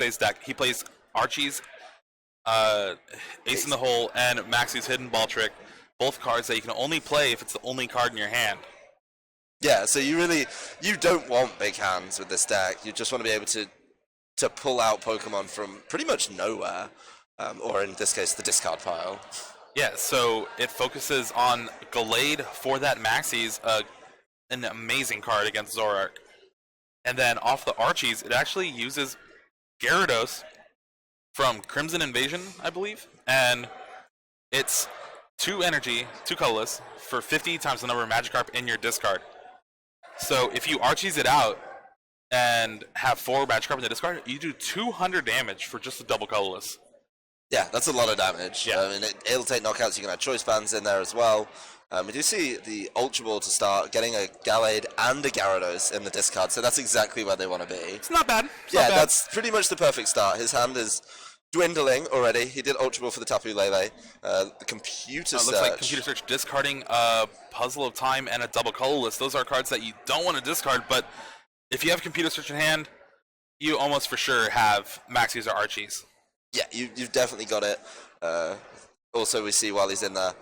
Jose's deck. He plays Archie's Ace in the Hole and Maxi's Hidden Ball Trick, both cards that you can only play if it's the only card in your hand. Yeah, so you don't want big hands with this deck. You just want to be able to pull out Pokemon from pretty much nowhere, or in this case, the discard pile. Yeah, so it focuses on Gallade for that Maxie's, an amazing card against Zoroark. And then off the Archies, it actually uses Gyarados from Crimson Invasion, I believe. And it's 2 energy, 2 colorless, for 50 times the number of Magikarp in your discard. So if you Archies it out and have 4 Magikarp in the discard, you do 200 damage for just a double colorless. Yeah, that's a lot of damage. Yeah. I mean, it'll take knockouts. You can have choice bands in there as well. We do see the Ultra Ball to start, getting a Gallade and a Gyarados in the discard, so that's exactly where they want to be. It's not bad. That's pretty much the perfect start. His hand is dwindling already. He did Ultra Ball for the Tapu Lele. The Computer Search. Looks like Computer Search discarding a Puzzle of Time and a double colorless. Those are cards that you don't want to discard, but if you have Computer Search in hand, you almost for sure have Maxies or Archies. Yeah, you've definitely got it. Also, we see while he's in there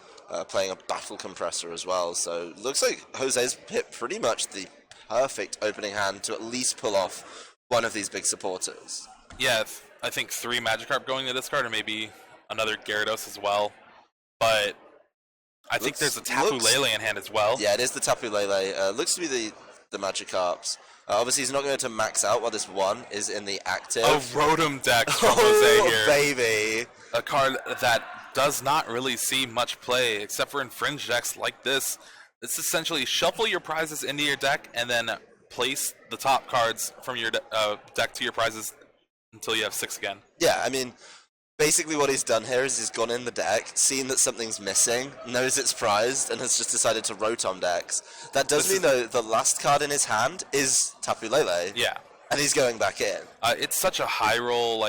playing a Battle Compressor as well. So looks like Jose's hit pretty much the perfect opening hand to at least pull off one of these big supporters. Yeah, I think 3 Magikarp going to discard, or maybe another Gyarados as well. But I think there's a Tapu Lele in hand as well. Yeah, it is the Tapu Lele. Looks to be the Magikarps. Obviously, he's not going to max out while this one is in the active. A Rotom deck from Jose here. Baby! A card that does not really see much play, except for in fringe decks like this. It's essentially shuffle your prizes into your deck, and then place the top cards from your deck to your prizes until you have 6 again. Yeah, I mean, basically what he's done here is he's gone in the deck, seen that something's missing, knows it's prized, and has just decided to Rotom decks. That does mean, though, the last card in his hand is Tapu Lele. Yeah. And he's going back in. It's such a high roll,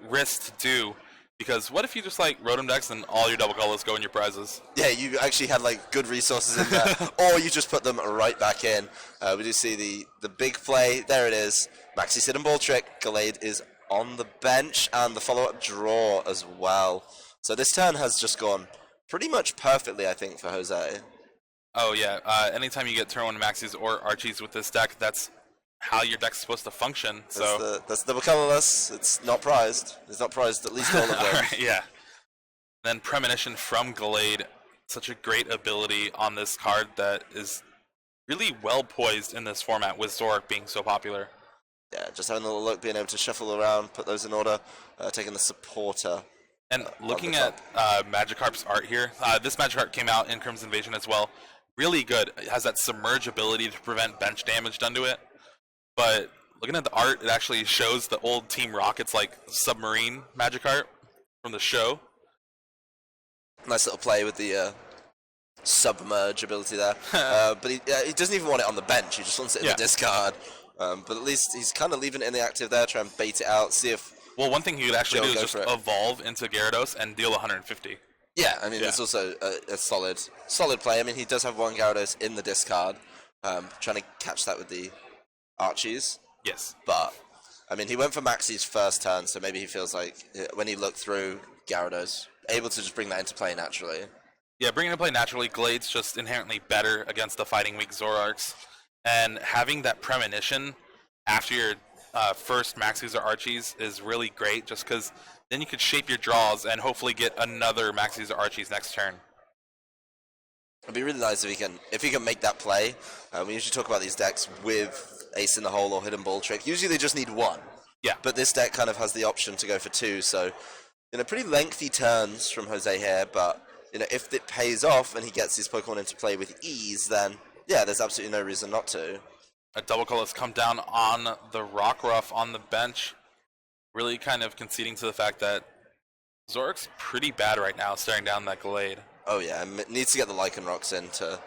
risk to do, because what if you just, Rotom decks and all your double colors go in your prizes? Yeah, you actually had, good resources in there, or you just put them right back in. We do see the big play. There it is. Maxi's Hidden Ball Trick. Gallade is on the bench, and the follow-up draw as well. So this turn has just gone pretty much perfectly, I think, for Jose. Oh, yeah. Anytime you get turn 1 Maxis or Archies with this deck, that's how your deck's supposed to function. That's double colorless. It's not prized. It's not prized, at least all of them. Right, yeah. Then Premonition from Gallade. Such a great ability on this card that is really well poised in this format, with Zoroark being so popular. Yeah, just having a little look, being able to shuffle around, put those in order, taking the supporter. And looking at Magikarp's art here, this Magikarp came out in Crimson Invasion as well. Really good. It has that Submerge ability to prevent bench damage done to it. But looking at the art, it actually shows the old Team Rocket's submarine Magikarp from the show. Nice little play with the Submerge ability there. But he doesn't even want it on the bench, he just wants it in the discard. But at least he's kind of leaving it in the active there, trying to bait it out, see if... Well, one thing he could actually do is just evolve into Gyarados and deal 150. Yeah, I mean, it's also a solid play. I mean, he does have 1 Gyarados in the discard, trying to catch that with the Archies. Yes. But, I mean, he went for Maxi's first turn, so maybe he feels like when he looked through Gyarados, able to just bring that into play naturally. Yeah, bringing it into play naturally, Glade's just inherently better against the fighting weak Zoroarks. And having that Premonition after your first Maxis or Archies is really great, just because then you could shape your draws and hopefully get another Maxis or Archies next turn. It'd be really nice if he can make that play. We usually talk about these decks with Ace in the Hole or Hidden Ball Trick. Usually they just need 1. Yeah. But this deck kind of has the option to go for 2, so pretty lengthy turns from Jose here, but if it pays off and he gets his Pokemon into play with ease, then yeah, there's absolutely no reason not to. A double colorless come down on the Rockruff on the bench, really kind of conceding to the fact that Zoroark's pretty bad right now, staring down that Gallade. Oh yeah, needs to get the Lycanrocs in to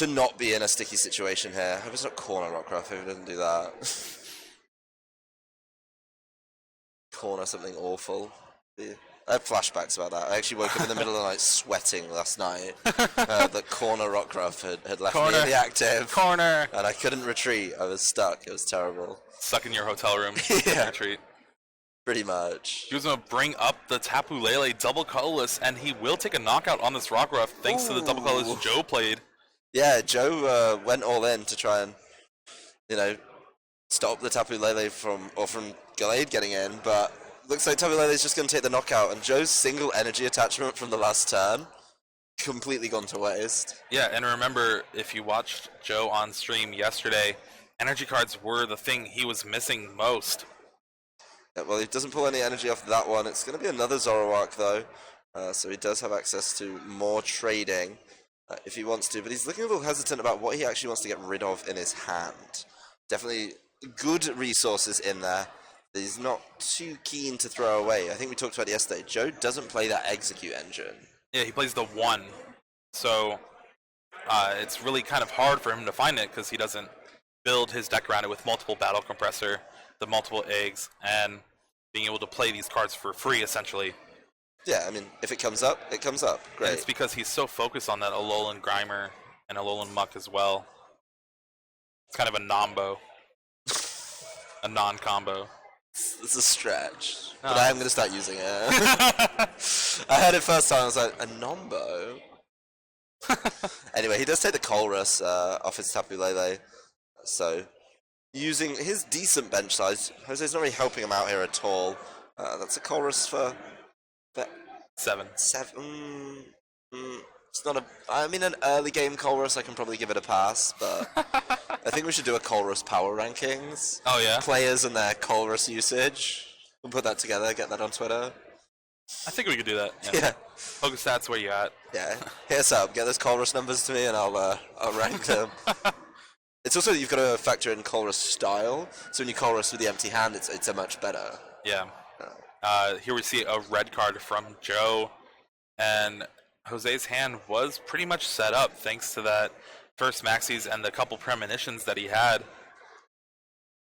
not be in a sticky situation here. I hope it's not Corner Rockruff, if it doesn't do that. Corner something awful. I have flashbacks about that. I actually woke up in the middle of the night sweating last night. The corner Rockruff had left me in the active. Corner! And I couldn't retreat. I was stuck. It was terrible. Stuck in your hotel room. Yeah. Retreat. Pretty much. He was going to bring up the Tapu Lele double colorless, and he will take a knockout on this Rockruff thanks to the double colorless Joe played. Yeah, Joe went all in to try and, stop the Tapu Lele from Gallade getting in, but looks like Tapu Lele's just going to take the knockout, and Joe's single energy attachment from the last turn completely gone to waste. Yeah, and remember, if you watched Joe on stream yesterday, energy cards were the thing he was missing most. Yeah, well, he doesn't pull any energy off that one. It's going to be another Zoroark, though, so he does have access to more trading if he wants to, but he's looking a little hesitant about what he actually wants to get rid of in his hand. Definitely good resources in there. He's not too keen to throw away. I think we talked about it yesterday. Joe doesn't play that execute engine. Yeah, he plays the 1, so it's really kind of hard for him to find it because he doesn't build his deck around it with multiple battle compressor, the multiple eggs, and being able to play these cards for free, essentially. Yeah, I mean, if it comes up, it comes up. Great. And it's because he's so focused on that Alolan Grimer and Alolan Muck as well. It's kind of a nombo. A non-combo. It's a stretch, but I am going to start using it. I heard it first time, I was like, a nombo? Anyway, he does take the Colrus off his Tapu Lele, so using his decent bench size, Jose's not really helping him out here at all. That's a Colrus for 7. It's not an early game Colrus, I can probably give it a pass, but I think we should do a Colrus power rankings. Oh, yeah? Players and their Colrus usage. We'll put that together, get that on Twitter. I think we could do that. Yeah. PokeStats, where you at? Yeah. Hit us up, get those Colrus numbers to me and I'll rank them. It's also, you've got to factor in Colrus style, so when you Colrus with the empty hand, it's a much better. Yeah. Here we see a red card from Joe, and Jose's hand was pretty much set up thanks to that first Maxis and the couple premonitions that he had.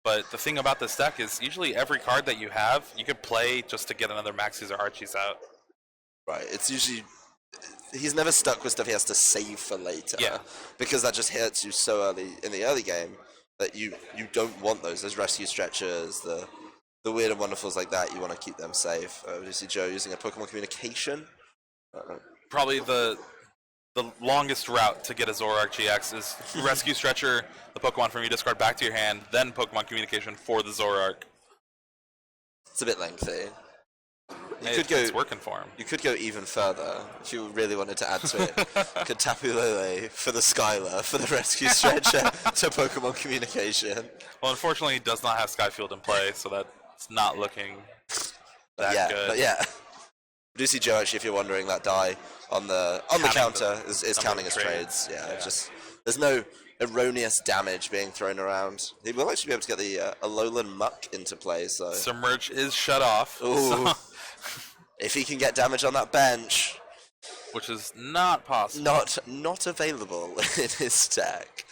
But the thing about this deck is usually every card that you have, you could play just to get another Maxis or Archies out. Right, it's usually... He's never stuck with stuff he has to save for later. Yeah. Because that just hits you so early in the early game that you don't want those rescue stretchers, the weird and wonderfuls like that, you want to keep them safe. We see Joe using a Pokemon communication. Probably the longest route to get a Zoroark GX is Rescue Stretcher, the Pokemon from you discard back to your hand, then Pokemon Communication for the Zoroark. It's a bit lengthy. It's working for him. You could go even further if you really wanted to add to it. You could Tapu Lele for the Skylar, for the Rescue Stretcher to Pokemon Communication. Well, unfortunately, he does not have Skyfield in play, so that's not looking that good. But yeah. We do see Joe, actually, if you're wondering, that die on the counter is counting as trades. Yeah, just there's no erroneous damage being thrown around. He will actually be able to get the Alolan Muck into play. So Submerge is shut off. Ooh. So. If he can get damage on that bench, which is not possible. Not available in his deck.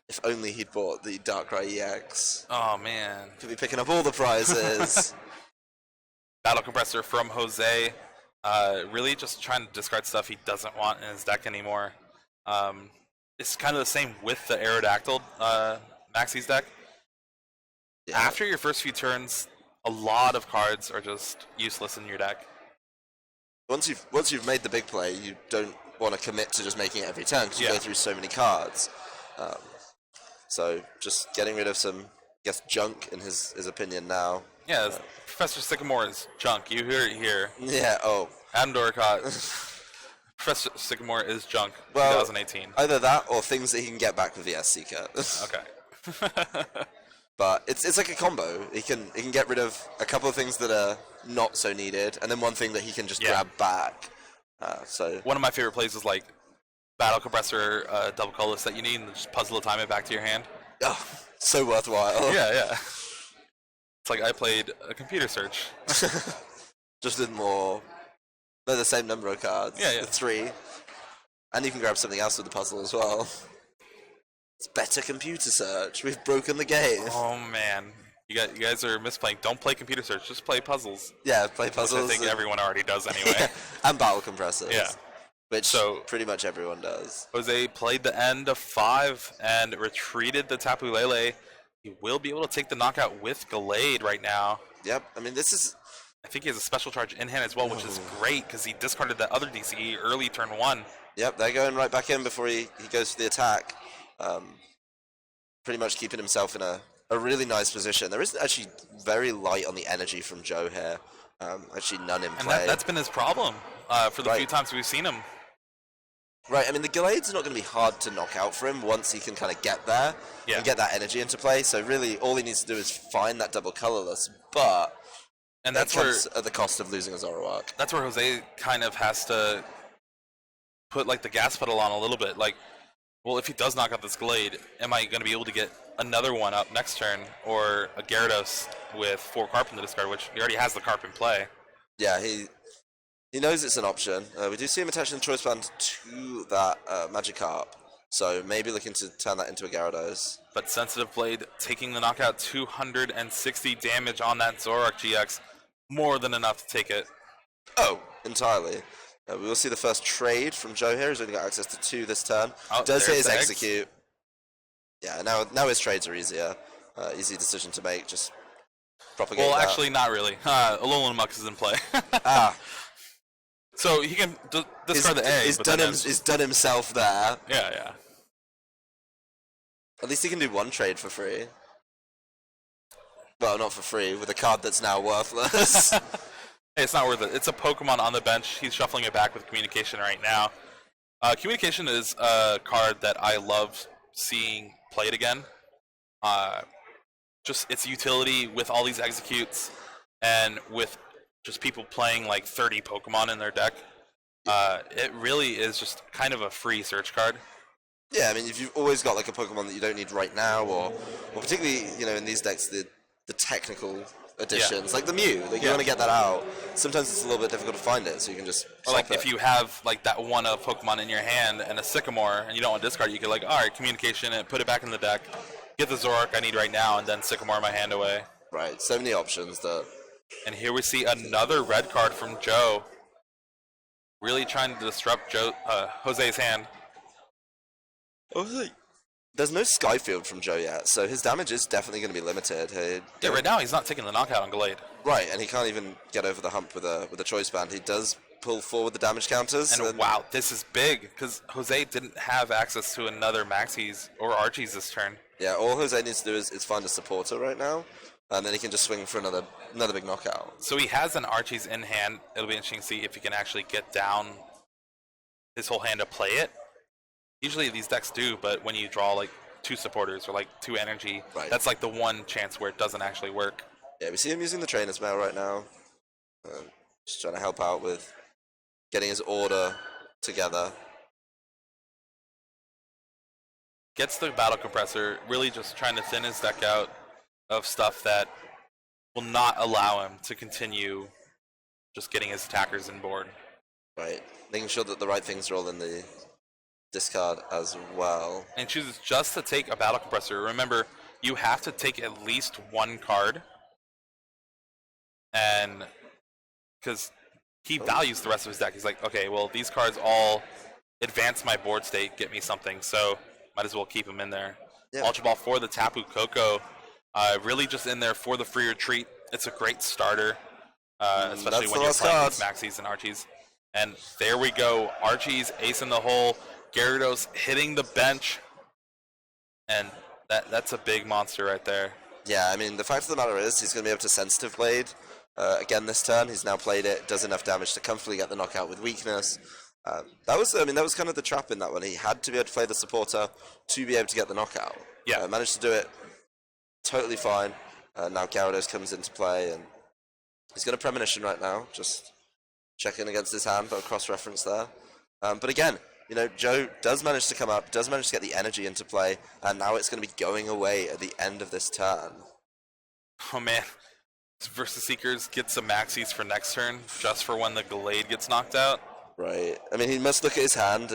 If only he'd bought the Darkrai EX. Oh man, could be picking up all the prizes. Battle Compressor from Jose. Really just trying to discard stuff he doesn't want in his deck anymore. It's kind of the same with the Aerodactyl Maxie's deck. Yeah. After your first few turns, a lot of cards are just useless in your deck. Once you've made the big play, you don't want to commit to just making it every turn because you go through so many cards. So just getting rid of some, I guess, junk in his opinion now. Yeah, Professor Sycamore is junk. You hear it here. Yeah, Adam Doricott. Professor Sycamore is junk. Well, 2018. Either that or things that he can get back with the SC cut. Okay. But it's like a combo. He can get rid of a couple of things that are not so needed, and then one thing that he can just grab back. So one of my favorite plays is like Battle Compressor double colorless that you need, and just puzzle the time it back to your hand. Oh, so worthwhile. Yeah. It's like I played a computer search. Just with more. They're the same number of cards. Yeah. 3. And you can grab something else with the puzzle as well. It's better computer search. We've broken the game. Oh man. You guys are misplaying. Don't play computer search. Just play puzzles. Yeah, play puzzles. Which I think everyone already does anyway. And battle compressors. Yeah. Which pretty much everyone does. Jose played the end of 5 and retreated the Tapu Lele. He will be able to take the knockout with Gallade right now. Yep. I mean, this is... I think he has a special charge in hand as well, which is great because he discarded that other DCE early turn 1. Yep, they're going right back in before he goes for the attack. Pretty much keeping himself in a really nice position. There is actually very light on the energy from Joe here. Actually none in play. And that's been his problem for the few times we've seen him. Right, I mean, the Gallade's not going to be hard to knock out for him once he can kind of get there and get that energy into play. So really, all he needs to do is find that double colorless, but that comes at the cost of losing a Zoroark. That's where Jose kind of has to put like the gas pedal on a little bit. Like, well, if he does knock out this Gallade, am I going to be able to get another one up next turn, or a Gyarados with 4 Carp in the discard, which he already has the Carp in play? Yeah, he knows it's an option. We do see him attaching the Choice Band to that Magikarp, so maybe looking to turn that into a Gyarados. But Sensitive Blade taking the knockout, 260 damage on that Zoroark GX, more than enough to take it. Oh, entirely. We will see the first trade from Joe here. He's only got access to 2 this turn. Does hit his execute. Yeah, now his trades are easier. Easy decision to make. Just propagate. Well, actually, not really. Alolan Muck is in play. So he can discard the A. He's done himself there. Yeah. At least he can do 1 trade for free. Well, not for free, with a card that's now worthless. Hey, it's not worth it. It's a Pokemon on the bench. He's shuffling it back with Communication right now. Communication is a card that I love seeing played again. Just its utility with all these executes, and with just people playing like 30 Pokemon in their deck. It really is just kind of a free search card. Yeah, I mean, if you've always got like a Pokemon that you don't need right now, or particularly, in these decks, the technical additions, like the Mew, you want to get that out. Sometimes it's a little bit difficult to find it, so you can just or like if you have like that one of Pokemon in your hand and a Sycamore, and you don't want to discard it, you can like, all right, Communication it, put it back in the deck, get the Zoroark I need right now, and then Sycamore my hand away. Right, so many options that... And here we see another red card from Joe. Really trying to disrupt Jose's hand. There's no Skyfield from Joe yet, so his damage is definitely going to be limited. Right now he's not taking the knockout on Gallade. Right, and he can't even get over the hump with a Choice Band. He does pull forward the damage counters. And wow, this is big, because Jose didn't have access to another Maxis or Archies this turn. Yeah, all Jose needs to do is find a supporter right now, and then he can just swing for another big knockout. So he has an Archies in hand. It'll be interesting to see if he can actually get down his whole hand to play it. Usually these decks do, but when you draw like 2 supporters or like 2 energy, that's like the one chance where it doesn't actually work. Yeah, we see him using the Trainer's Mail right now. Just trying to help out with getting his order together. Gets the Battle Compressor, really just trying to thin his deck out of stuff that will not allow him to continue just getting his attackers in board. Right, making sure that the right things are all in the discard as well. And chooses just to take a Battle Compressor. Remember, you have to take at least 1 card. And because he values the rest of his deck. He's like, okay, well, these cards all advance my board state, get me something, so might as well keep them in there. Yeah. Ultra Ball for the Tapu Koko. Really just in there for the free retreat. It's a great starter, especially when you're playing with Maxis and Archies. And there we go. Archies, ace in the hole. Gyarados hitting the bench. And that's a big monster right there. Yeah, I mean, the fact of the matter is he's going to be able to Sensitive Blade again this turn. He's now played it, does enough damage to comfortably get the knockout with weakness. That was kind of the trap in that one. He had to be able to play the supporter to be able to get the knockout. Yeah. Managed to do it totally fine. Now Gyarados comes into play, and he's got a Premonition right now. Just checking against his hand, but a cross-reference there. But again, Joe does manage to come up, does manage to get the energy into play, and now it's going to be going away at the end of this turn. Oh man, Versus Seekers gets some Maxis for next turn, just for when the Gallade gets knocked out. Right. I mean, he must look at his hand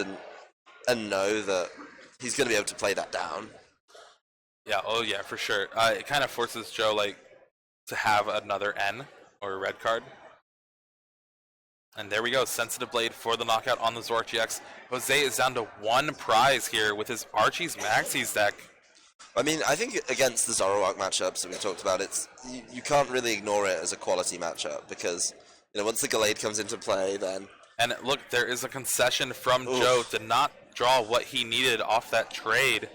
and know that he's going to be able to play that down. Yeah, oh yeah, for sure. It kind of forces Joe like to have another N or a red card. And there we go, Sensitive Blade for the knockout on the Zoroark GX. Jose is down to one prize here with his Archie's Maxis deck. I mean, I think against the Zoroark matchups that we talked about, you can't really ignore it as a quality matchup because once the Gallade comes into play, then And look, there is a concession from Joe to not draw what he needed off that trade.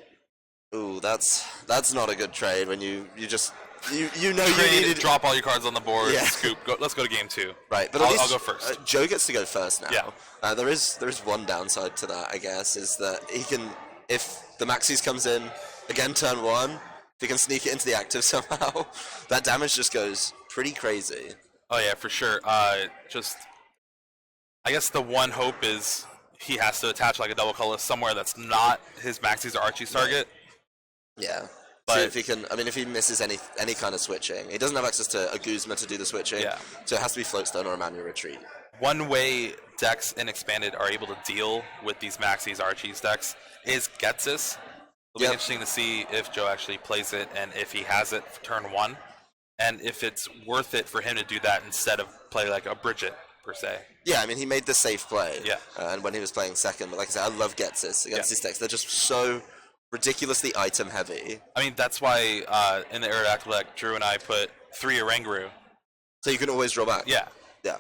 ooh, that's not a good trade when you just you Trade, needed drop all your cards on the board, Yeah. scoop. Let's go to game 2. right. But I'll go first. Joe gets to go first now. Yeah. There is one downside to that, I guess, is that he can, if the Maxis comes in again turn 1, if he can sneak it into the active somehow, that damage just goes pretty crazy. Oh yeah, for sure. I guess the one hope is he has to attach like a double colorless somewhere that's not his Maxis or Archie's target. Yeah. But so if he can, I mean, if he misses any kind of switching, he doesn't have access to a Guzma to do the switching. Yeah. So it has to be Floatstone or a Manual Retreat. One way decks in Expanded are able to deal with these Maxis Archie's decks is Getsis. It'll be interesting to see if Joe actually plays it and if he has it for turn 1, and if it's worth it for him to do that instead of play like a Bridget per se. Yeah, I mean, he made the safe play. Yeah. And when he was playing second, but like I said, I love Getsis against these decks. They're just so ridiculously item heavy. I mean, that's why in the Aerodactyl deck, Drew and I put 3 Oranguru. So you can always draw back. Yeah. Yeah.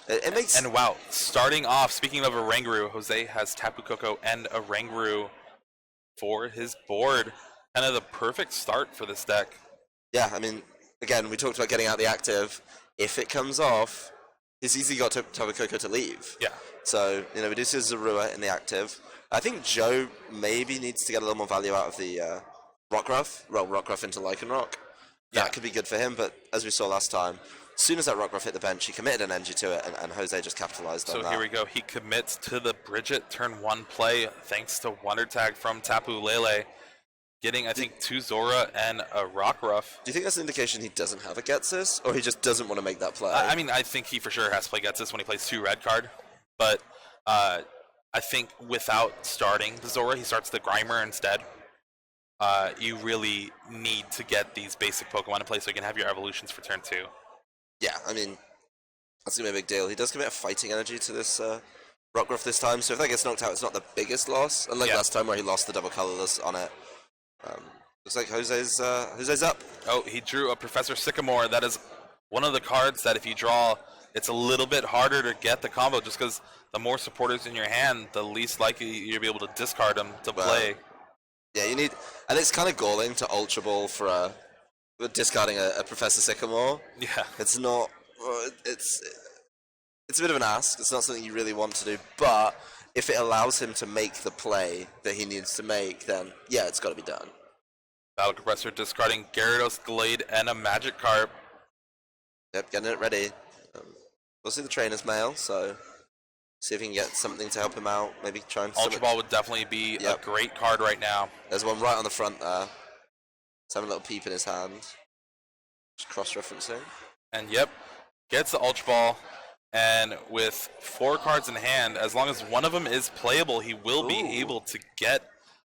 It makes... And wow, starting off, speaking of Oranguru, Jose has Tapu Koko and Oranguru for his board. Kind of the perfect start for this deck. Yeah, I mean, again, we talked about getting out the active. If it comes off, it's easily got Tapu Koko to leave. Yeah. So, we do see Zorua in the active. I think Joe maybe needs to get a little more value out of the Rockruff. Roll Rockruff into Lycanroc. That could be good for him, but as we saw last time, as soon as that Rockruff hit the bench, he committed an energy to it, and Jose just capitalized on that. So here we go. He commits to the Bridget turn 1 play thanks to Wonder Tag from Tapu Lele, getting, I think, 2 Zora and a Rockruff. Do you think that's an indication he doesn't have a Getsis, or he just doesn't want to make that play? I mean, I think he for sure has to play Getsis when he plays 2 red card, but I think without starting the Zora, he starts the Grimer instead. You really need to get these basic Pokemon in place so you can have your evolutions for turn 2. Yeah, I mean, that's going to be a big deal. He does commit a fighting energy to this Rockruff this time, so if that gets knocked out, it's not the biggest loss. Unlike last time where he lost the double colorless on it. Looks like Jose's up. Oh, he drew a Professor Sycamore. That is one of the cards that if you draw, it's a little bit harder to get the combo just because the more supporters in your hand, the least likely you'll be able to discard them to play. Yeah, you need... And it's kind of galling to Ultra Ball for discarding a Professor Sycamore. Yeah. It's not... It's a bit of an ask. It's not something you really want to do, but if it allows him to make the play that he needs to make, then yeah, it's got to be done. Battle Compressor discarding Gyarados, Glade, and a Magikarp. Yep, getting it ready. We'll see the trainer's mail, so see if he can get something to help him out. Maybe try and... Ultra Ball would definitely be a great card right now. There's one right on the front there. He's having a little peep in his hand. Just cross-referencing. And yep, gets the Ultra Ball. And with 4 cards in hand, as long as one of them is playable, he will be able to get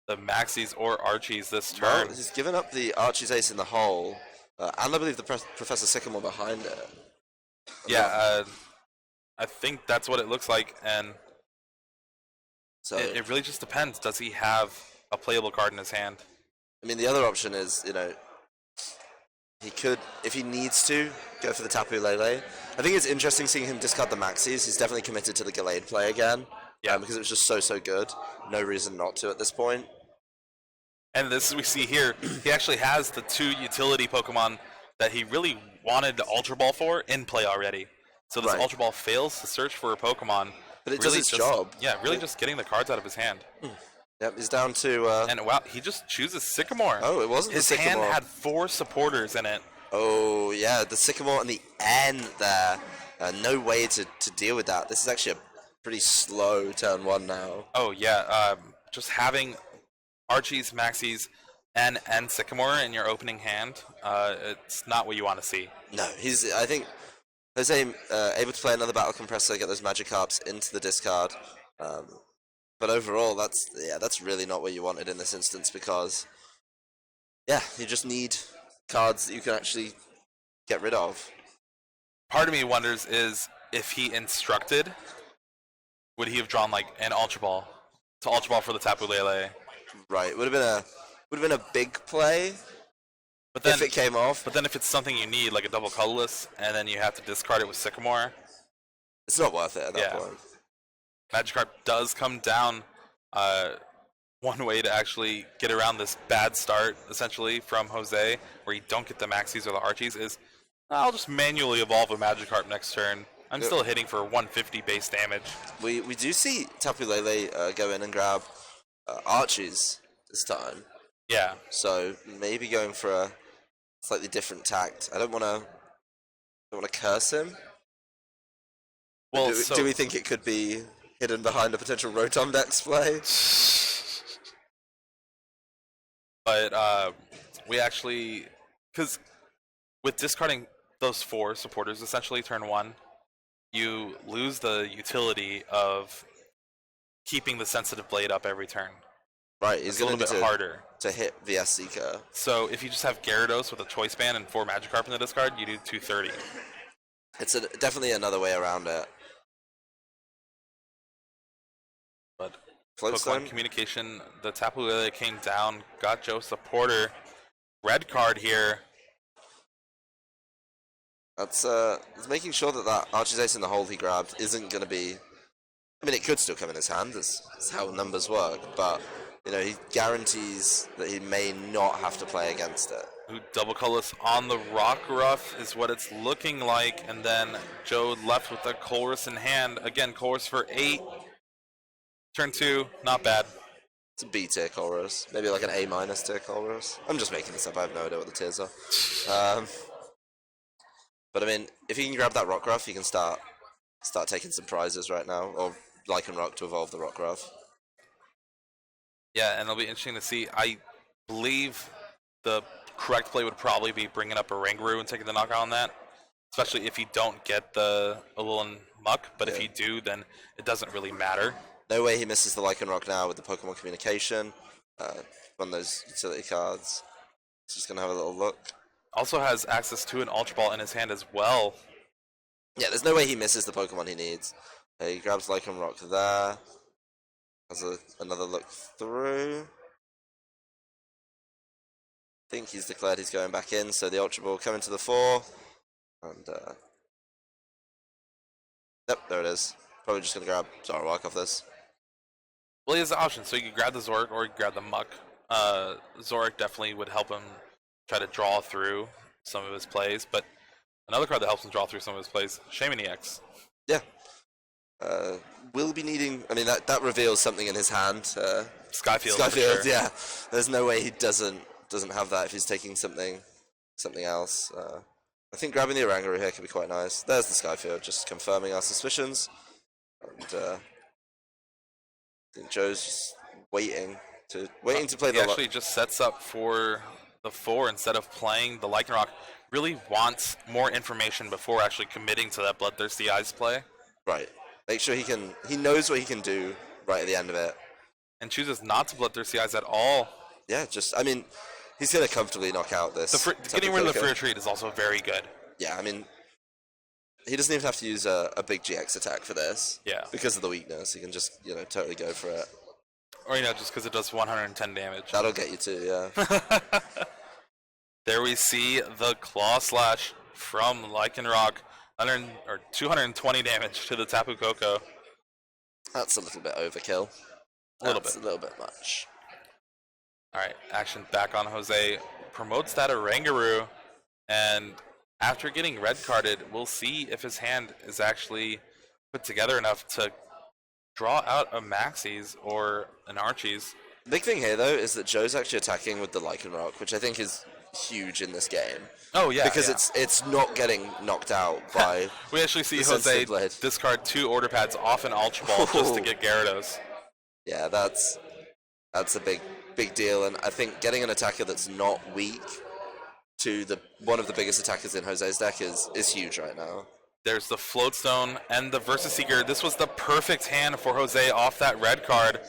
the Maxis or Archies this turn. Well, he's given up the Archie's Ace in the hole, and I believe the Professor Sycamore behind it. Yeah, I think that's what it looks like, and so it really just depends. Does he have a playable card in his hand? I mean, the other option is, he could, if he needs to, go for the Tapu Lele. I think it's interesting seeing him discard the Maxis. He's definitely committed to the Gallade play again. Yeah, because it was just so good. No reason not to at this point. And this we see here, he actually has the 2 utility Pokemon that he really wanted the Ultra Ball for in play already. So this Ultra Ball fails to search for a Pokemon. But it does its job. Yeah, really just getting the cards out of his hand. Yep, he's down to... And wow, he just chooses Sycamore. Oh, it wasn't his the Sycamore. His hand had 4 supporters in it. Oh, yeah, the Sycamore and the N there. No way to deal with that. This is actually a pretty slow turn 1 now. Oh, yeah. Just having Archie's, Maxis, and Sycamore in your opening hand, it's not what you want to see. No, I think Jose able to play another Battle Compressor, get those Magikarps into the discard. But overall, that's really not what you wanted in this instance, because Yeah, you just need cards that you can actually get rid of. Part of me wonders is if he instructed, would he have drawn like an Ultra Ball to Ultra Ball for the Tapu Lele? Right, would have been a big play But then if it came off. But then if it's something you need, like a double colorless, and then you have to discard it with Sycamore, It's not worth it at that point. Magikarp does come down. One way to actually get around this bad start, essentially, from Jose, where you don't get the Maxis or the Archies, is I'll just manually evolve a Magikarp next turn. I'm still hitting for 150 base damage. We do see Tapu Lele go in and grab Archies this time. Yeah. So maybe going for a slightly different tact. I don't want to curse him. Well, do we think it could be hidden behind a potential Rotom Dex play? But we actually, because with discarding those 4 supporters, essentially turn 1, you lose the utility of keeping the sensitive blade up every turn. Right, he's a little bit harder to hit VS Seeker. So if you just have Gyarados with a Choice Band and 4 Magikarp in the discard, you do 230. It's definitely another way around it. But Floatstone? Pokemon Communication, the Tapu Lele came down, got Joe Supporter. Red card here. That's it's making sure that Archie's Ace in the hole he grabbed isn't going to be... I mean, it could still come in his hand, that's how numbers work, but, you know, he guarantees that he may not have to play against it. Double colorless on the Rockruff is what it's looking like, and then Joe left with the Colress in hand. Again, Colress for 8. Turn 2, not bad. It's a B tier Colress, maybe like an A minus tier Colress. I'm just making this up, I have no idea what the tiers are. But I mean, if he can grab that Rockruff, he can start taking some prizes right now, or Lycanroc to evolve the Rockruff. Yeah, and it'll be interesting to see. I believe the correct play would probably be bringing up a Rangaroo and taking the knockout on that, especially if you don't get the Alolan Muck, but if you do, then it doesn't really matter. No way he misses the Lycanroc now with the Pokemon Communication. One of those utility cards. He's just going to have a little look. Also has access to an Ultra Ball in his hand as well. Yeah, there's no way he misses the Pokemon he needs. He grabs Lycanroc there. Has another look through. I think he's declared he's going back in, so the Ultra Ball coming to the 4. And, yep, there it is. Probably just going to grab Zoroark off this. Well, he has the option, so you can grab the Zoroark or you can grab the Muck. Zoroark definitely would help him try to draw through some of his plays, but another card that helps him draw through some of his plays, Shaman EX. Yeah. Will be needing... I mean, that reveals something in his hand. Skyfield, sure. Yeah. There's no way he doesn't have that if he's taking something else. I think grabbing the Oranguru here could be quite nice. There's the Skyfield, just confirming our suspicions. And I think Joe's just waiting to play the... He actually just sets up for the 4 instead of playing the Lycanroc. Really wants more information before actually committing to that Bloodthirsty Eyes play. Right. Make sure he knows what he can do right at the end of it. And chooses not to Bloodthirsty Eyes at all. Yeah, I mean, he's going to comfortably knock out this. Getting rid of the Free Retreat is also very good. Yeah, I mean, he doesn't even have to use a big GX attack for this. Yeah. Because of the weakness, he can just, totally go for it. Or, just because it does 110 damage. That'll get you too, yeah. There we see the Claw Slash from Lycanroc. 220 damage to the Tapu Koko. That's a little bit overkill. A little bit much. Alright, action back on Jose. Promotes that Oranguru. And after getting red carded, we'll see if his hand is actually put together enough to draw out a Maxis or an Archies. The big thing here, though, is that Joe's actually attacking with the Lycanroc, which I think is huge in this game. Oh, yeah. Because it's not getting knocked out by... We actually see Jose discard 2 Order Pads off an Ultra Ball just to get Gyarados. Yeah, that's a big deal, and I think getting an attacker that's not weak to one of the biggest attackers in Jose's deck is huge right now. There's the Floatstone and the Versus Seeker. This was the perfect hand for Jose off that red card.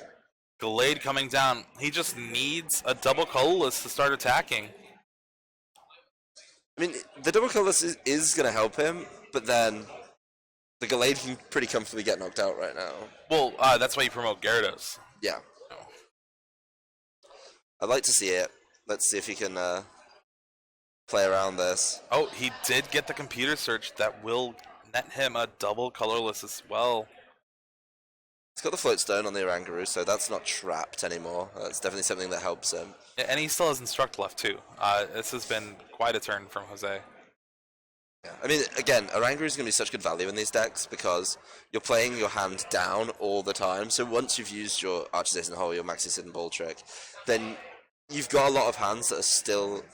Gallade coming down. He just needs a double colorless to start attacking. I mean, the double colorless is going to help him, but then the Gallade can pretty comfortably get knocked out right now. Well, that's why you promote Gyarados. Yeah. I'd like to see it. Let's see if he can play around this. Oh, he did get the computer search that will net him a double colorless as well. He's got the float stone on the Oranguru, so that's not trapped anymore. That's definitely something that helps him. Yeah, and he still has Instruct left too. This has been quite a turn from Jose. Yeah. I mean, again, Oranguru is going to be such good value in these decks because you're playing your hand down all the time. So once you've used your Archer's Ace in the Hole, your Maxi Sit and Ball Trick, then you've got a lot of hands that are still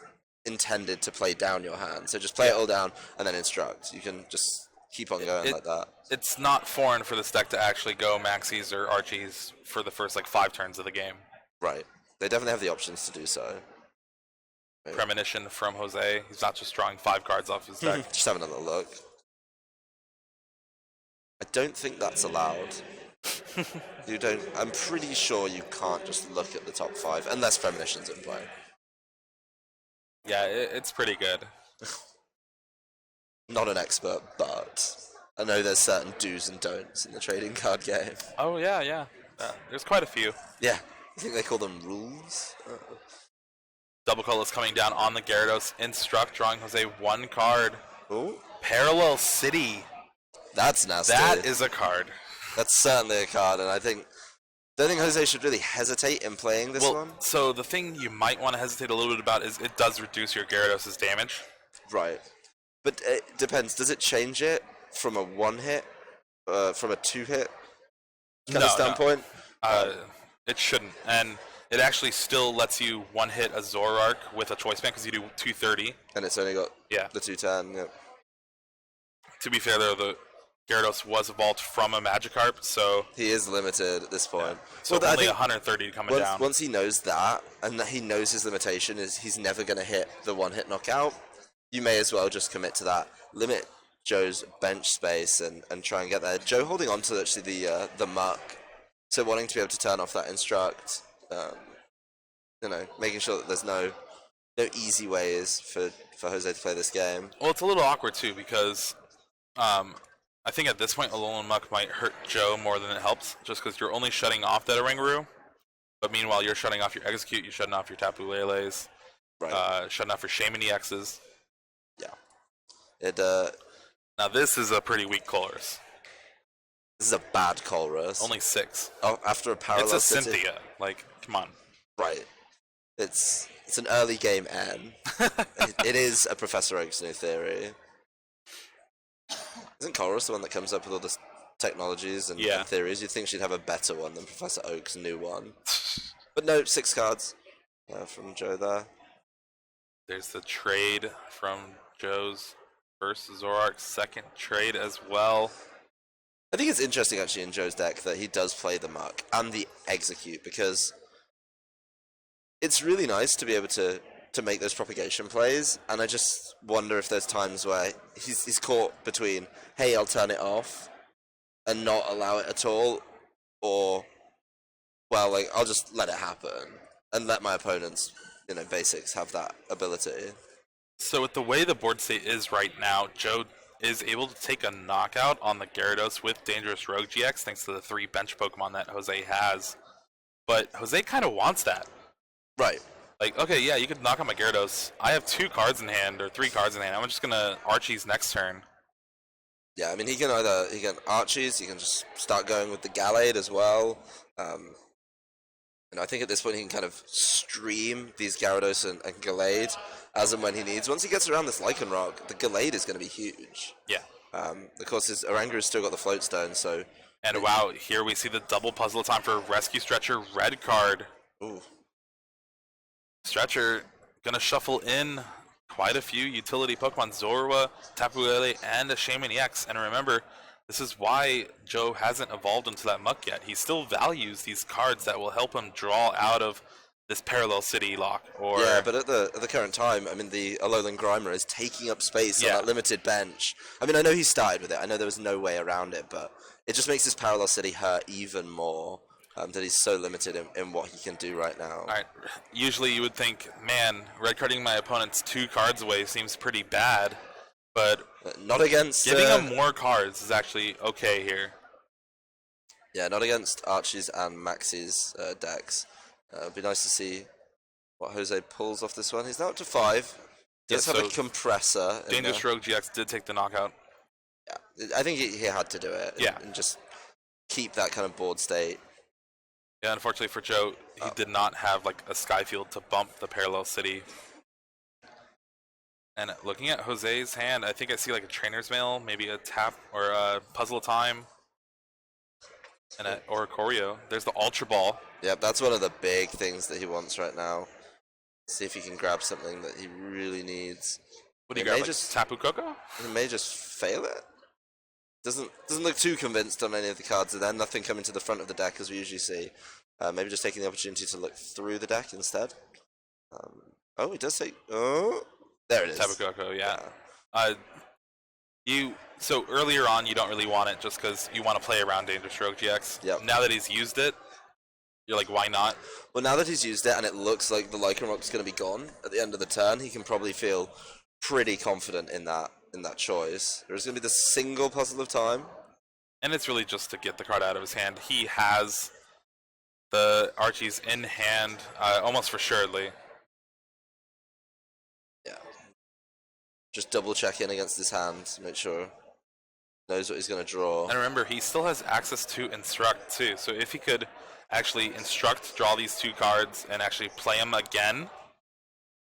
intended to play down your hand. So just play it all down and then Instruct. You can just keep on going like that. It's not foreign for this deck to actually go Maxis or Archies for the first like 5 turns of the game. Right. They definitely have the options to do so. Right. Premonition from Jose. He's not just drawing 5 cards off his deck. Just having a little look. I don't think that's allowed. You don't. I'm pretty sure you can't just look at the top 5 unless Premonition's in play. Yeah, it's pretty good. Not an expert, but I know there's certain do's and don'ts in the trading card game. Oh, yeah. There's quite a few. Yeah. I think they call them rules. Double colorless coming down on the Gyarados. Instruct, drawing Jose 1 card. Ooh. Parallel City. That's nasty. That is a card. That's certainly a card, and I don't think Jose should really hesitate in playing this one. So the thing you might want to hesitate a little bit about is it does reduce your Gyarados' damage. Right. But it depends. Does it change it from a 1-hit, from a 2-hit kind of standpoint? No. It shouldn't. And it actually still lets you 1-hit a Zoroark with a choice band because you do 230. And it's only got the 210, yeah. To be fair, though, the Gyarados was evolved from a Magikarp, so... He is limited at this point. Yeah. So well, only 130 coming down. Once he knows that, and he knows his limitation is he's never going to hit the 1-hit knockout, you may as well just commit to that. Limit Joe's bench space and try and get there. Joe holding on to actually the muck, so wanting to be able to turn off that Instruct, making sure that there's no easy ways for Jose to play this game. Well, it's a little awkward too because I think at this point Alolan Muck might hurt Joe more than it helps, just because you're only shutting off that Oranguru, but meanwhile you're shutting off your Execute, you're shutting off your Tapu Leles, right. Shutting off your Shaymin EXs. Yeah. Now this is a pretty weak Colress. This is a bad Colress. Only 6. Oh, after a parallel It's a City. Cynthia. Like, come on. Right. It's an early game N. it is a Professor Oak's new theory. Isn't Colress the one that comes up with all the technologies and theories? You'd think she'd have a better one than Professor Oak's new one. But no, 6 cards from Joe there. There's the trade from Joe's first Zoroark, second trade as well. I think it's interesting actually in Joe's deck that he does play the Muck and the Execute, because it's really nice to be able to make those propagation plays, and I just wonder if there's times where he's caught between, hey, I'll turn it off and not allow it at all, or, well, like, I'll just let it happen and let my opponents, basics have that ability. So with the way the board state is right now, Joe is able to take a knockout on the Gyarados with Dangerous Rogue GX thanks to the 3 bench Pokemon that Jose has. But Jose kind of wants that. Right. Like, okay, yeah, you could knock out my Gyarados. I have 2 cards in hand, or 3 cards in hand. I'm just going to Archie's next turn. Yeah, I mean, he can Archie's, he can just start going with the Gallade as well. I think at this point he can kind of stream these Gyarados and Gallade as and when he needs. Once he gets around this Lycanroc, the Gallade is going to be huge. Yeah. Of course, his Oranguru's still got the Float Stone, so... And wow, here we see the double puzzle time for Rescue Stretcher red card. Ooh. Stretcher gonna shuffle in quite a few utility Pokemon, Zorua, Tapu Lele, and a Shaymin EX. And remember, this is why Joe hasn't evolved into that Muck yet. He still values these cards that will help him draw out of this Parallel City lock. Yeah, but at the current time, I mean, the Alolan Grimer is taking up space on that limited bench. I mean, I know he started with it. I know there was no way around it, but it just makes this Parallel City hurt even more. that he's so limited in what he can do right now. Alright, usually you would think, man, red carding my opponent's 2 cards away seems pretty bad, but Not against... giving him more cards is actually okay here. Yeah, not against Archie's and Max's decks. It'd be nice to see what Jose pulls off this one. He's now up to 5. Does have a compressor. Dangerous Rogue GX did take the knockout. Yeah, I think he had to do it. Yeah. And just keep that kind of board state. Yeah, unfortunately for Joe, he did not have like a Skyfield to bump the Parallel City. And looking at Jose's hand, I think I see like a Trainer's Mail, maybe a tap or a Puzzle of Time, and or a Choreo. There's the Ultra Ball. Yep, that's one of the big things that he wants right now. See if he can grab something that he really needs. What do you grab? Like Tapu Koko? He may just fail it. Doesn't look too convinced on any of the cards, and then nothing coming to the front of the deck as we usually see. Maybe just taking the opportunity to look through the deck instead. Oh, he does say. Oh, there it is. Tapu Koko, yeah. So earlier on, you don't really want it just because you want to play around Dangerous Rogue GX. Yep. Now that he's used it, you're like, why not? Well, now that he's used it and it looks like the Lycanroc is going to be gone at the end of the turn, he can probably feel pretty confident in that choice. There's going to be the single Puzzle of Time. And it's really just to get the card out of his hand. He has the Archies in hand, almost for surely. Yeah. Just double check in against his hand, make sure he knows what he's going to draw. And remember, he still has access to Instruct too. So if he could actually Instruct, draw these 2 cards, and actually play them again,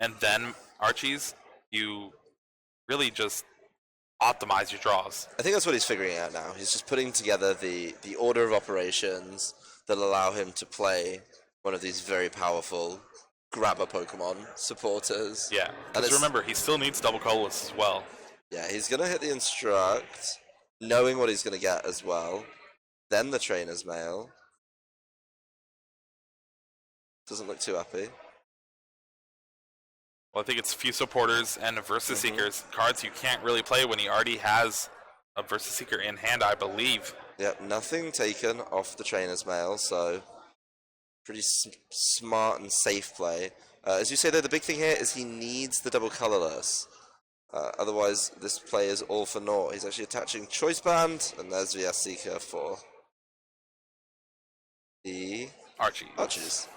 and then Archies, you really just optimize your draws. I think that's what he's figuring out now. He's just putting together the order of operations that allow him to play one of these very powerful grabber Pokemon supporters. Yeah, because remember, he still needs double colorless as well. Yeah, he's going to hit the Instruct, knowing what he's going to get as well. Then the Trainer's Mail. Doesn't look too happy. Well, I think it's Few Supporters and Versus Seekers, cards you can't really play when he already has a Versus Seeker in hand, I believe. Yep, nothing taken off the Trainer's Mail, so pretty smart and safe play. As you say, though, the big thing here is he needs the double colorless. Otherwise, this play is all for naught. He's actually attaching Choice Band, and there's VS Seeker for the Archies.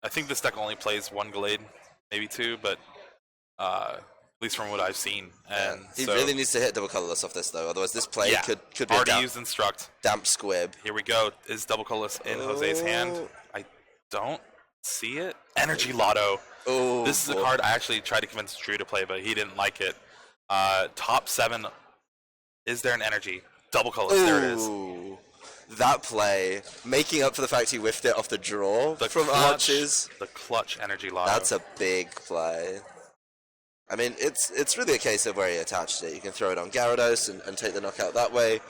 I think this deck only plays 1 Gallade, maybe 2, but at least from what I've seen. And he really needs to hit double colorless off this, though. Otherwise, this play could be already used Instruct. Damp Squib. Here we go. Is double colorless in Jose's hand? I don't see it. Energy Lotto. Oh, this is a card I actually tried to convince Drew to play, but he didn't like it. Top 7. Is there an energy? Double colorless. There it is. That play, making up for the fact he whiffed it off the draw from Arches. The clutch Energy Lotto. That's a big play. I mean, it's really a case of where he attached it. You can throw it on Gyarados and take the knockout that way,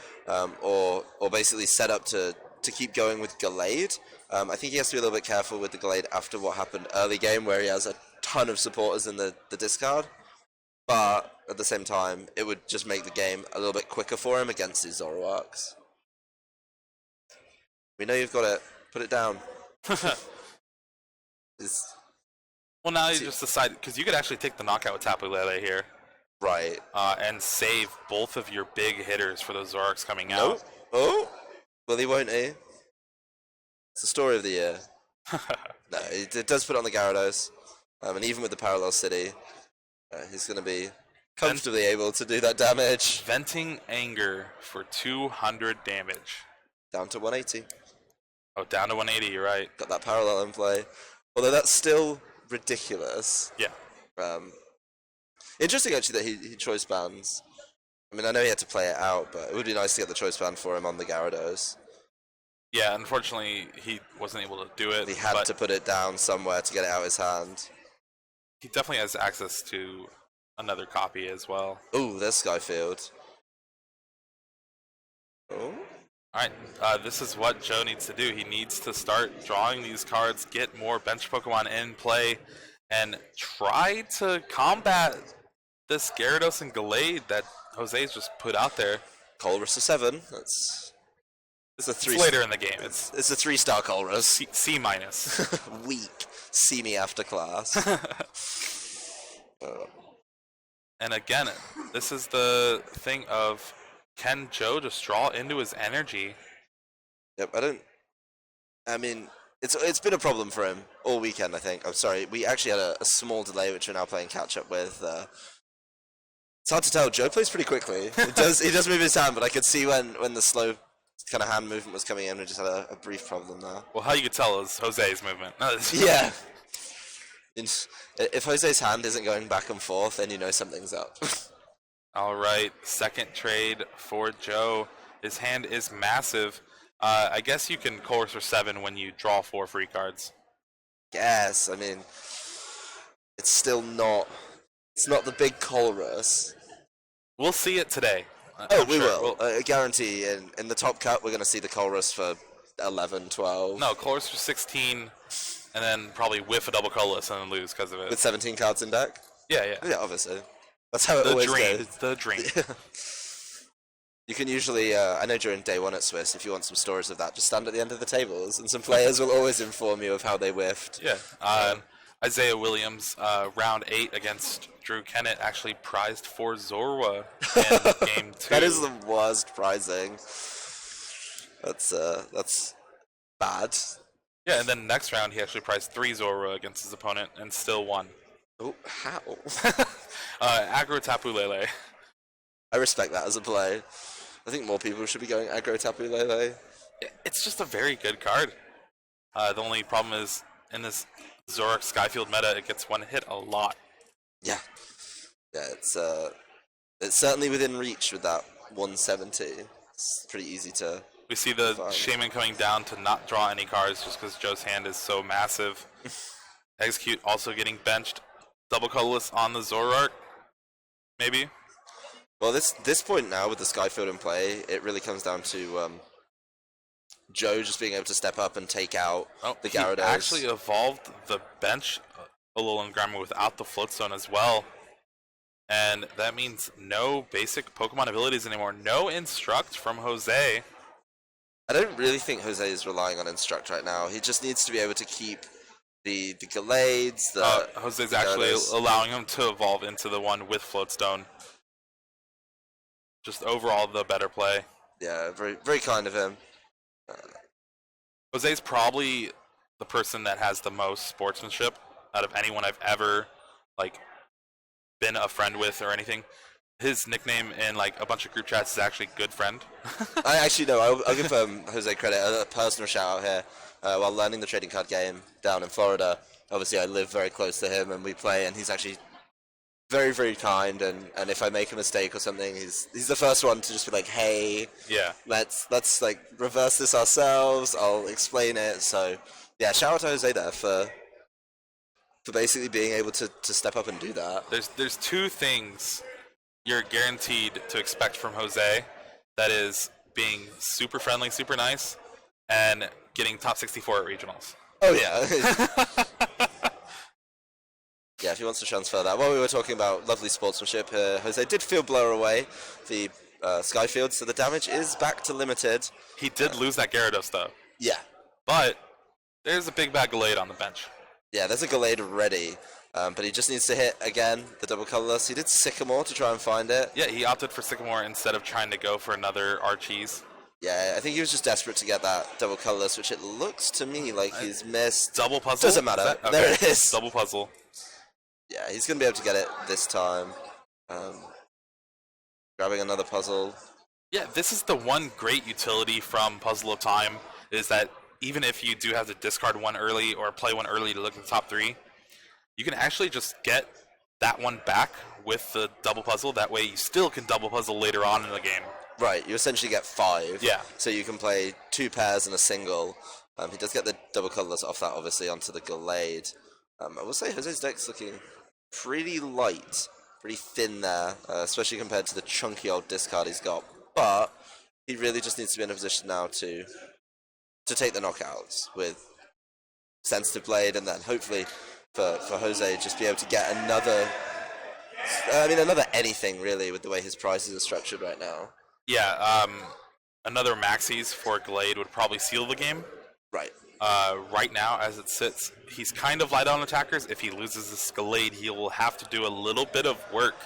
or basically set up to keep going with Gallade. I think he has to be a little bit careful with the Gallade after what happened early game, where he has a ton of supporters in the discard. But at the same time, it would just make the game a little bit quicker for him against his Zoroarks. We know you've got it. Put it down. Well, now you just decide, because you could actually take the knockout with Tapu Lele here. Right. And save both of your big hitters for those Zoroarks coming out. Oh, well, he won't, eh? It's the story of the year. No, it does put on the Gyarados. And even with the Parallel City, he's going to be comfortably able to do that damage. Venting Anger for 200 damage. Down to 180. Oh, down to 180, you're right. Got that Parallel in play. Although that's still ridiculous. Yeah. Interesting, actually, that he choice bans. I mean, I know he had to play it out, but it would be nice to get the choice ban for him on the Gyarados. Yeah, unfortunately, he wasn't able to do it. He had to put it down somewhere to get it out of his hand. He definitely has access to another copy as well. Ooh, there's Skyfield. Oh. Alright, this is what Joe needs to do. He needs to start drawing these cards, get more bench Pokemon in play, and try to combat this Gyarados and Gallade that Jose's just put out there. Colress to 7. That's It's a It's later in the game. It's a 3-star Colrus. C minus. Weak. See me after class. And again, this is the thing of, can Joe just draw into his energy? Yep, I mean, it's been a problem for him all weekend, I think. I'm sorry. We actually had a small delay, which we're now playing catch-up with. It's hard to tell. Joe plays pretty quickly. He does move his hand, but I could see when the slow kind of hand movement was coming in. We just had a brief problem there. Well, how you could tell is Jose's movement. Yeah. If Jose's hand isn't going back and forth, then you know something's up. All right, second trade for Joe. His hand is massive. I guess you can Colress for 7 when you draw 4 free cards. Yes, I mean, it's still not. It's not the big Colrus. We'll see it today. We will. I guarantee in the top cut, we're going to see the Colrus for 11, 12. No, Colress for 16, and then probably whiff a double colorless and then lose because of it. With 17 cards in deck? Yeah. Yeah, obviously. That's how it always goes. The dream. You can usually, I know during day 1 at Swiss, if you want some stories of that, just stand at the end of the tables, and some players will always inform you of how they whiffed. Yeah. Isaiah Williams, round 8 against Drew Kennett, actually prized for Zorwa in game 2. That is the worst prizing. That's bad. Yeah, and then next round he actually prized 3 Zorwa against his opponent and still won. Oh, how? Aggro Tapu Lele. I respect that as a play. I think more people should be going Aggro Tapu Lele. It's just a very good card. The only problem is, in this Zoroark Skyfield meta, it gets one hit a lot. Yeah, it's certainly within reach with that 170. It's pretty easy to. We see the find. Shaman coming down to not draw any cards just because Joe's hand is so massive. Execute also getting benched. Double colorless on the Zoroark, maybe. Well, this point now with the Skyfield in play, it really comes down to Joe just being able to step up and take out the Gyarados. He actually evolved the bench Alolan Grammar without the Float Stone as well. And that means no basic Pokemon abilities anymore. No Instruct from Jose. I don't really think Jose is relying on Instruct right now. He just needs to be able to keep the Gallades, Jose's actually allowing him to evolve into the one with Float Stone. Just overall the better play. Yeah, very, very kind of him. Jose's probably the person that has the most sportsmanship out of anyone I've ever been a friend with or anything. His nickname in a bunch of group chats is actually Good Friend. I actually know. I'll give Jose credit. A personal shout out here. While learning the trading card game down in Florida, obviously I live very close to him and we play, and he's actually very, very kind. And if I make a mistake or something, he's the first one to just be like, "Hey, yeah, let's reverse this ourselves. I'll explain it." So yeah, shout out to Jose there for basically being able to step up and do that. There's 2 things you're guaranteed to expect from Jose. That is being super friendly, super nice, and getting top 64 at regionals. Oh yeah. Yeah, if he wants to transfer that. While we were talking about lovely sportsmanship, Jose did field blower away the Skyfield, so the damage is back to limited. He did lose that Gyarados though. Yeah. But there's a big bag Gallade on the bench. Yeah, there's a Gallade ready, but he just needs to hit, again, the double colorless. He did Sycamore to try and find it. Yeah, he opted for Sycamore instead of trying to go for another Archees. Yeah, I think he was just desperate to get that double colorless, which it looks to me like he's missed. Double puzzle? Doesn't matter. Okay. There it is. Double puzzle. Yeah, he's going to be able to get it this time. Grabbing another puzzle. Yeah, this is the one great utility from Puzzle of Time, is that even if you do have to discard one early or play one early to look at the top 3, you can actually just get that one back with the double puzzle. That way you still can double puzzle later on in the game. Right, you essentially get 5. Yeah. So you can play 2 pairs and a single. He does get the double colorless off that, obviously, onto the Gallade. I will say Jose's deck's looking pretty light, pretty thin there, especially compared to the chunky old discard he's got. But he really just needs to be in a position now to take the knockouts with Sensitive Blade, and then hopefully for Jose just be able to get another anything really with the way his prizes are structured right now. Yeah, another Maxis for Glade would probably seal the game. Right. Right now, as it sits, he's kind of light on attackers. If he loses this Glade, he will have to do a little bit of work.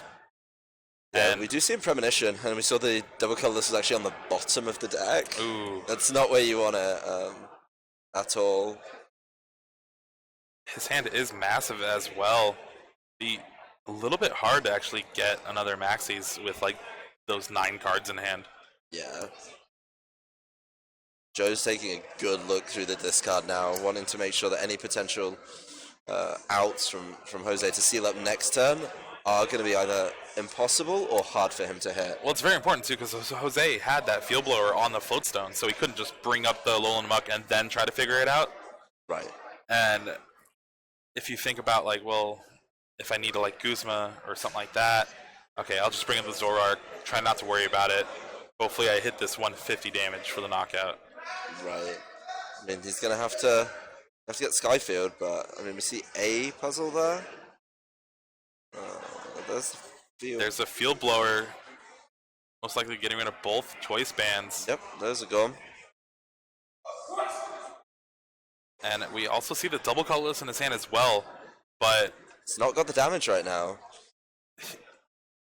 Yeah, And we do see in Premonition, and we saw the double colorless was actually on the bottom of the deck. ooh, That's not where you want it at all. his hand is massive as well. Be a little bit hard to actually get another Maxis with like those 9 cards in hand. Yeah. Joe's taking a good look through the discard now, wanting to make sure that any potential outs from Jose to seal up next turn are going to be either impossible or hard for him to hit. Well, it's very important too because Jose had that field blower on the floatstone, so he couldn't just bring up the Alolan Muck and then try to figure it out. Right. And if you think about like, well, if I need to like Guzma or something like that, okay, I'll just bring up the Zoroark, try not to worry about it. Hopefully I hit this 150 damage for the knockout. Right. I mean, he's going to have to get Skyfield, but I mean, we see a puzzle there. There's a field blower, most likely getting rid of both choice bands. Yep, there's a gun. And we also see the double colorless in his hand as well, but It's not got the damage right now.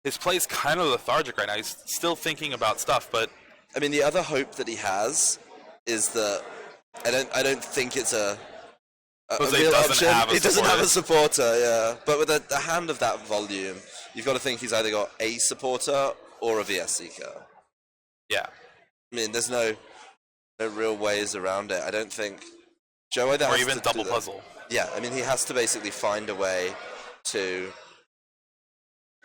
his play's kind of lethargic right now. He's still thinking about stuff, but I mean, the other hope that he has is that I don't think it's a Jose real doesn't option. have a He doesn't have a supporter. supporter, yeah. But with a hand of that volume, you've got to think he's either got a supporter or a VS Seeker. yeah. I mean, there's no real ways around it. I don't think Joe either Or has even to double do that. puzzle. Yeah, I mean, he has to basically find a way to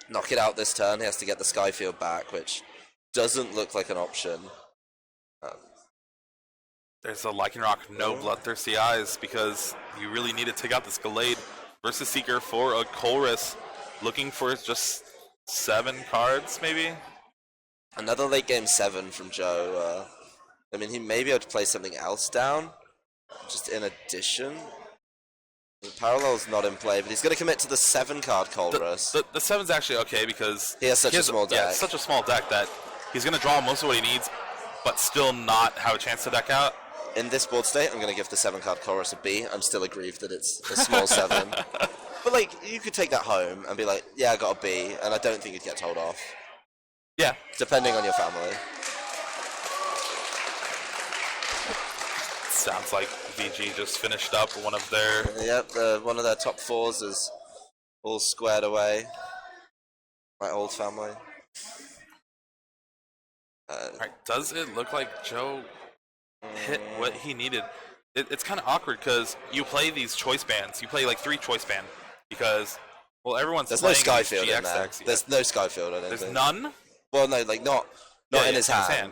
knock it out this turn. He has to get the Skyfield back, which doesn't look like an option. There's a Lycanroc, no bloodthirsty eyes, because you really need to take out this Gallade versus Seeker for a Colress, looking for just 7 cards, maybe? Another late game 7 from Joe. I mean, he may be able to play something else down, just in addition. The Parallel's not in play, but he's going to commit to the 7-card Colress. The 7's actually okay, because He has such a small Yeah, deck. such a small deck that he's going to draw most of what he needs, but still not have a chance to deck out. In this board state, I'm going to give the 7-card Colress a B. I'm still aggrieved that it's a small 7. But, like, you could take that home and be like, yeah, I got a B, and I don't think you'd get told off. Yeah. Depending on your family. Sounds like VG just finished up one of their... Yep, one of their top 4s is all squared away. My old family. Alright, does it look like Joe hit what he needed? It's kind of awkward because you play these choice bands. You play like 3 choice band because, well, everyone's There's no playing these Skyfield GX in there. decks. There's no Skyfield, I don't There's think. none? Well, no, like not Yeah, in his in his hand.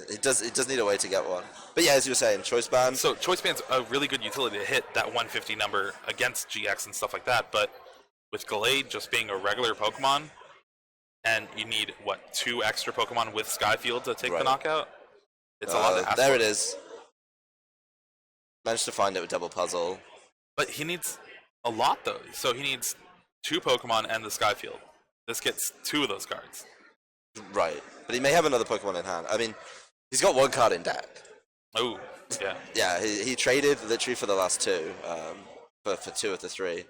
It does need a way to get one. But yeah, as you were saying, choice band. So choice band's a really good utility to hit that 150 number against GX and stuff like that, but with Gallade just being a regular Pokemon, and you need, what, 2 extra Pokemon with Skyfield to take the knockout? It's a lot to ask There for. it is. Managed to find it with double puzzle. But he needs a lot, though. So he needs 2 Pokemon and the Skyfield. This gets 2 of those cards. Right. But he may have another Pokemon in hand. I mean, he's got 1 card in deck. Oh, yeah. Yeah, he traded literally for the last 2, for 2 of the 3.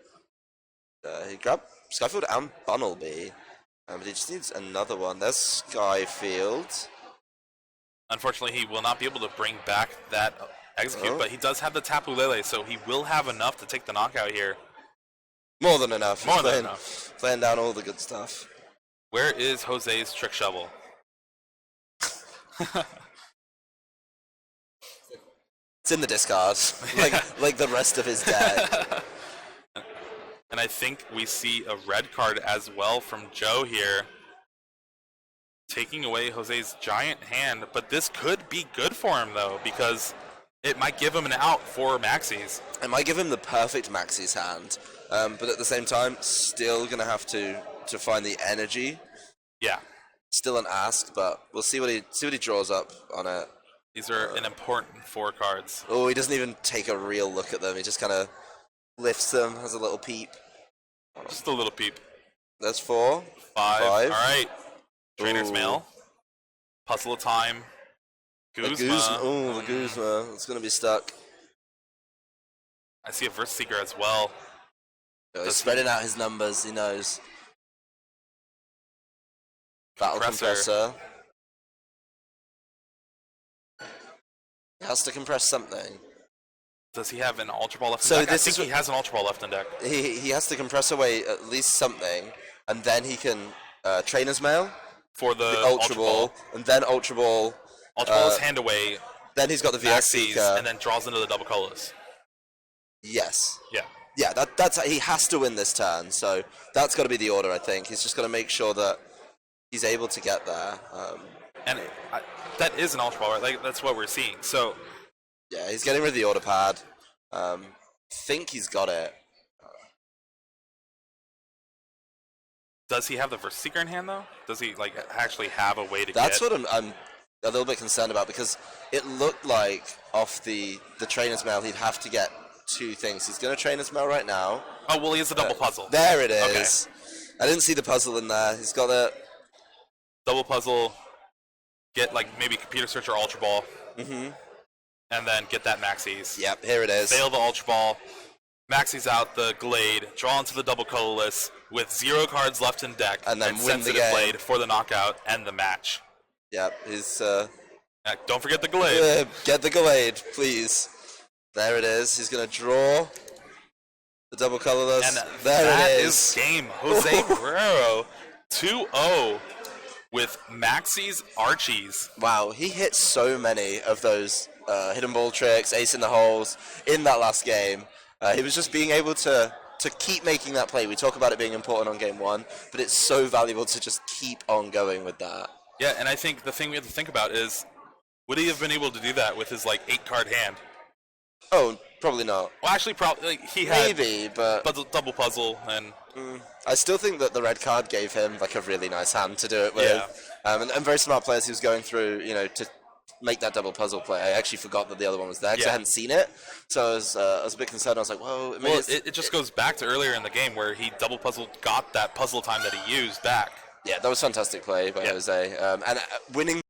He grabbed Skyfield and Bunnelby, but he just needs another one. There's Skyfield. Unfortunately, he will not be able to bring back that execute, but he does have the Tapu Lele, so he will have enough to take the knockout here. More than enough. More He's than enough. Playing down all the good stuff. Where is Jose's Trick Shovel? It's in the discard, like the rest of his deck. And I think we see a red card as well from Joe here, taking away Jose's giant hand. But this could be good for him, though, because it might give him an out for Maxis. It might give him the perfect Maxie's hand, but at the same time, still gonna have to find the energy. Yeah. Still an ask, but we'll see what he draws up on it. These are an important 4 cards. Oh, he doesn't even take a real look at them. He just kind of lifts them, has a little peep. Just a little peep. That's 4. 5. 5. All right. Trainer's Ooh. Mail. Puzzle of Time. Guzma. Oh, the Guzma. It's going to be stuck. I see a Verse Seeker as well. He's spreading out his numbers, he knows. Battle Compressor. He has to compress something. Does he have an Ultra Ball left in So deck? this I think he has an Ultra Ball left in deck. He has to compress away at least something, and then he can Trainer's Mail For the Ultra Ball, and then Ultra Ball. Ultra Ball is hand away. Then he's got the VX Seeker. And then draws into the double colors. Yes. Yeah. Yeah, that's he has to win this turn, so that's got to be the order, I think. He's just got to make sure that he's able to get there. And that is an Ultra Ball, right? Like, that's what we're seeing. So yeah, he's getting rid of the order pad. Think he's got it. does he have the Verse Seeker in hand, though? Does he like actually have a way to That's get... what I'm a little bit concerned about, because it looked like off the Trainer's Mail he'd have to get two things. He's going to Trainer's Mail right now. Oh, well, he has a double puzzle. There it is. Okay. I didn't see the puzzle in there. He's got a... Double puzzle, get like maybe Computer Search or Ultra Ball. Mm-hmm. And then get that Maxis. Yep, here it is. Fail the Ultra Ball. Maxis out the Glade. Draw into the double colorless with 0 cards left in deck. And then win the game. Blade for the knockout and the match. Yep, he's... don't forget the Glade. Get the Glade, please. There it is. He's going to draw the double colorless. And there it is game. Jose Marrero 2-0 with Maxis Archies. Wow, he hit so many of those hidden ball tricks, ace in the holes in that last game. He was just being able to keep making that play. We talk about it being important on game one, but it's so valuable to just keep on going with that. Yeah, and I think the thing we have to think about is, would he have been able to do that with his like 8-card hand? Oh, probably not. Well, actually, probably he had maybe, but double puzzle and. I still think that the red card gave him like a really nice hand to do it with. Yeah. And very smart players he was going through, to make that double puzzle play. I actually forgot that the other one was there because I hadn't seen it, so I was a bit concerned. I was like, whoa. Well, it just goes back to earlier in the game where he double puzzled, got that puzzle time that he used back. Yeah, that was fantastic play by Jose, and winning.